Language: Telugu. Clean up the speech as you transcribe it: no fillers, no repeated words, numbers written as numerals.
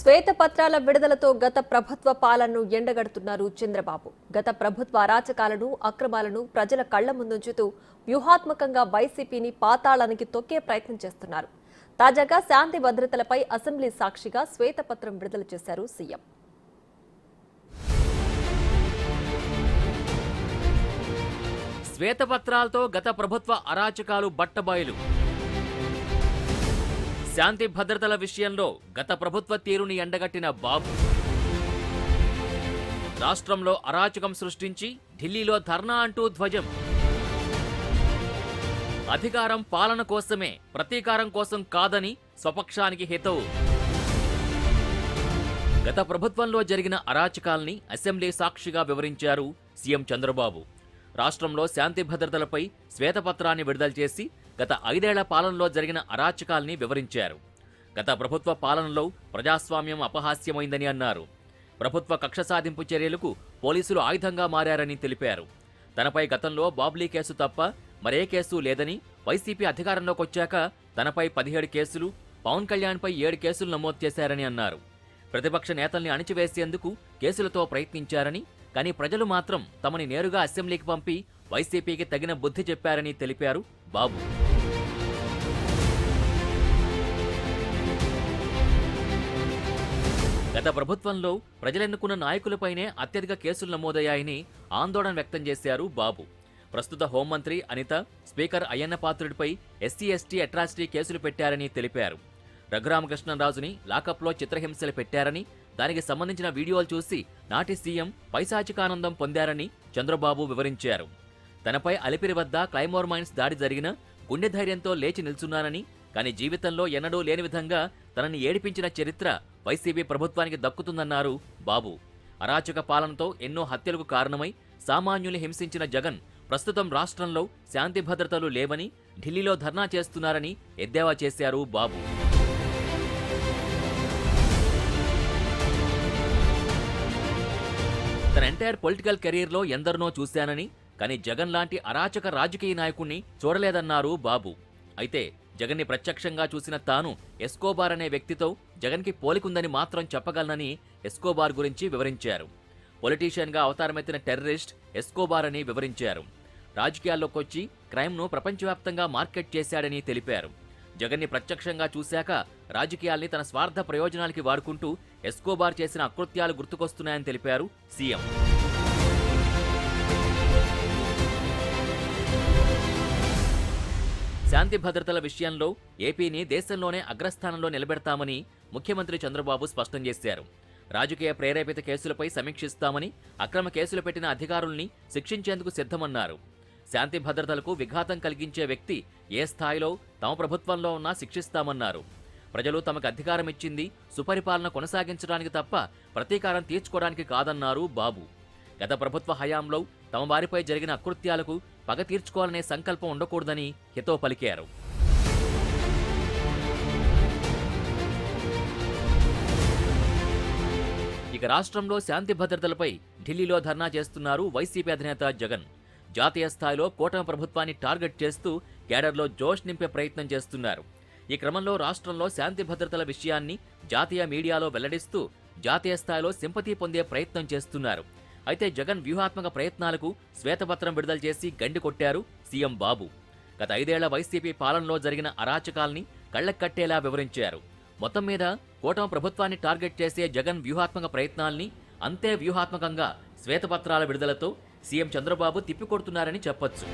శ్వేతపత్రాల విడుదలతో గత ప్రభుత్వ పాలనను ఎండగడుతున్నారు చంద్రబాబు. గత ప్రభుత్వ అరాచకాలను, అక్రమాలను ప్రజల కళ్ల ముందుంచుతూ వ్యూహాత్మకంగా వైసీపీని పాతాళానికి తొక్కే ప్రయత్నం చేస్తున్నారు. తాజాగా శాంతి భద్రతలపై అసెంబ్లీ సాక్షిగా శ్వేతపత్రం విడుదల చేశారు సీఎం. శ్వేతపత్రాలతో గత ప్రభుత్వ అరాచకాలు బట్టబయలు. శాంతి భద్రతల విషయంలో గత ప్రభుత్వ తీరుని ఎండగట్టిన బాబు. రాష్ట్రంలో అరాచకం సృష్టించి ఢిల్లీలో ధర్నా అంటూ ధ్వజం. అధికారం పాలన కోసమే, ప్రతీకారం కోసం కాదని స్వపక్షానికి హితవు. గత ప్రభుత్వంలో జరిగిన అరాచకాల్ని అసెంబ్లీ సాక్షిగా వివరించారు సీఎం చంద్రబాబు. రాష్ట్రంలో శాంతి భద్రతలపై శ్వేతపత్రాన్ని విడుదల చేసి గత 5 ఏళ్ల పాలనలో జరిగిన అరాచకాల్ని వివరించారు. గత ప్రభుత్వ పాలనలో ప్రజాస్వామ్యం అపహాస్యమైందని అన్నారు. ప్రభుత్వ కక్ష సాధింపు చర్యలకు పోలీసులు ఆయుధంగా మారారని తెలిపారు. తనపై గతంలో బాబ్లీ కేసు తప్ప మరే కేసు లేదని, వైసీపీ అధికారంలోకొచ్చాక తనపై 17 కేసులు, పవన్ కళ్యాణ్పై 7 కేసులు నమోదు చేశారని అన్నారు. ప్రతిపక్ష నేతల్ని అణిచివేసేందుకు కేసులతో ప్రయత్నించారని, కానీ ప్రజలు మాత్రం తమని నేరుగా అసెంబ్లీకి పంపి వైసీపీకి తగిన బుద్ధి చెప్పారని తెలిపారు బాబు. గత ప్రభుత్వంలో ప్రజలెన్నుకున్న నాయకులపైనే అత్యధిక కేసులు నమోదయ్యాయని ఆందోళన వ్యక్తం చేశారు బాబు. ప్రస్తుత హోంమంత్రి అనిత, స్పీకర్ అయ్యన్న పాత్రుడిపై ఎస్సీ ఎస్టీ అట్రాసిటీ కేసులు పెట్టారని తెలిపారు. రఘురామకృష్ణరాజుని లాకప్లో చిత్రహింసలు పెట్టారని, దానికి సంబంధించిన వీడియోలు చూసి నాటి సీఎం పైశాచికానందం పొందారని చంద్రబాబు వివరించారు. తనపై అలిపిరి వద్ద క్లైమోర్ మైన్స్ దాడి జరిగిన గుండె ధైర్యంతో లేచి నిల్చున్నానని, కానీ జీవితంలో ఎన్నడూ లేని విధంగా తనని ఏడిపించిన చరిత్ర వైసీపీ ప్రభుత్వానికి దక్కుతుందన్నారు బాబు. అరాచక పాలనతో ఎన్నో హత్యలకు కారణమై సామాన్యుల్ని హింసించిన జగన్ ప్రస్తుతం రాష్ట్రంలో శాంతి భద్రతలు లేవని, ఢిల్లీలో ధర్నా చేస్తున్నారని ఎద్దేవా చేశారు బాబు. తన ఎంటైర్ పొలిటికల్ కెరీర్లో ఎందరినో చూశానని, కానీ జగన్ లాంటి అరాచక రాజకీయ నాయకుణ్ణి చూడలేదన్నారు బాబు. అయితే జగన్ని ప్రత్యక్షంగా చూసిన తాను ఎస్కోబార్ అనే వ్యక్తితో జగన్కి పోలికుందని మాత్రం చెప్పగలనని ఎస్కోబార్ గురించి వివరించారు. పొలిటీషియన్గా అవతారమెత్తిన టెర్రరిస్ట్ ఎస్కోబార్ అని వివరించారు. రాజకీయాల్లోకొచ్చి క్రైమ్ను ప్రపంచవ్యాప్తంగా మార్కెట్ చేశాడని తెలిపారు. జగన్ని ప్రత్యక్షంగా చూశాక రాజకీయాల్ని తన స్వార్థ ప్రయోజనాలకి వాడుకుంటూ ఎస్కోబార్ చేసిన అకృత్యాలు గుర్తుకొస్తున్నాయని తెలిపారు సీఎం. శాంతి భద్రతల విషయంలో ఏపీని దేశంలోనే అగ్రస్థానంలో నిలబెడతామని ముఖ్యమంత్రి చంద్రబాబు స్పష్టం చేశారు. రాజకీయ ప్రేరేపిత కేసులపై సమీక్షిస్తామని, అక్రమ కేసులు పెట్టిన అధికారుల్ని శిక్షించేందుకు సిద్ధమన్నారు. శాంతి భద్రతలకు విఘాతం కలిగించే వ్యక్తి ఏ స్థాయిలో తమ ప్రభుత్వంలో ఉన్నా శిక్షిస్తామన్నారు. ప్రజలు తమకు అధికారం ఇచ్చింది సుపరిపాలన కొనసాగించడానికి తప్ప ప్రతీకారం తీర్చుకోవడానికి కాదన్నారు బాబు. గత ప్రభుత్వ హయాంలో తమ వారిపై జరిగిన అకృత్యాలకు పగ తీర్చుకోవాలనే సంకల్పం ఉండకూడదని హితవు పలికారు. ఇక రాష్ట్రంలో శాంతి భద్రతలపై ఢిల్లీలో ధర్నా చేస్తున్నారు వైసీపీ అధినేత జగన్. జాతీయ స్థాయిలో కూటమి ప్రభుత్వాన్ని టార్గెట్ చేస్తూ కేడర్లో జోష్ నింపే ప్రయత్నం చేస్తున్నారు. ఈ క్రమంలో రాష్ట్రంలో శాంతి భద్రతల విషయాన్ని జాతీయ మీడియాలో వెల్లడిస్తూ జాతీయ స్థాయిలో సింపతి పొందే ప్రయత్నం చేస్తున్నారు. అయితే జగన్ వ్యూహాత్మక ప్రయత్నాలకు శ్వేతపత్రం విడుదల చేసి గండి కొట్టారు సీఎం బాబు. గత 5 ఏళ్ల వైసీపీ పాలనలో జరిగిన అరాచకాల్ని కళ్లకట్టేలా వివరించారు. మొత్తం మీద కూటమి ప్రభుత్వాన్ని టార్గెట్ చేసే జగన్ వ్యూహాత్మక ప్రయత్నాల్ని అంతే వ్యూహాత్మకంగా శ్వేతపత్రాల విడుదలతో సీఎం చంద్రబాబు తిప్పికొడుతున్నారని చెప్పొచ్చు.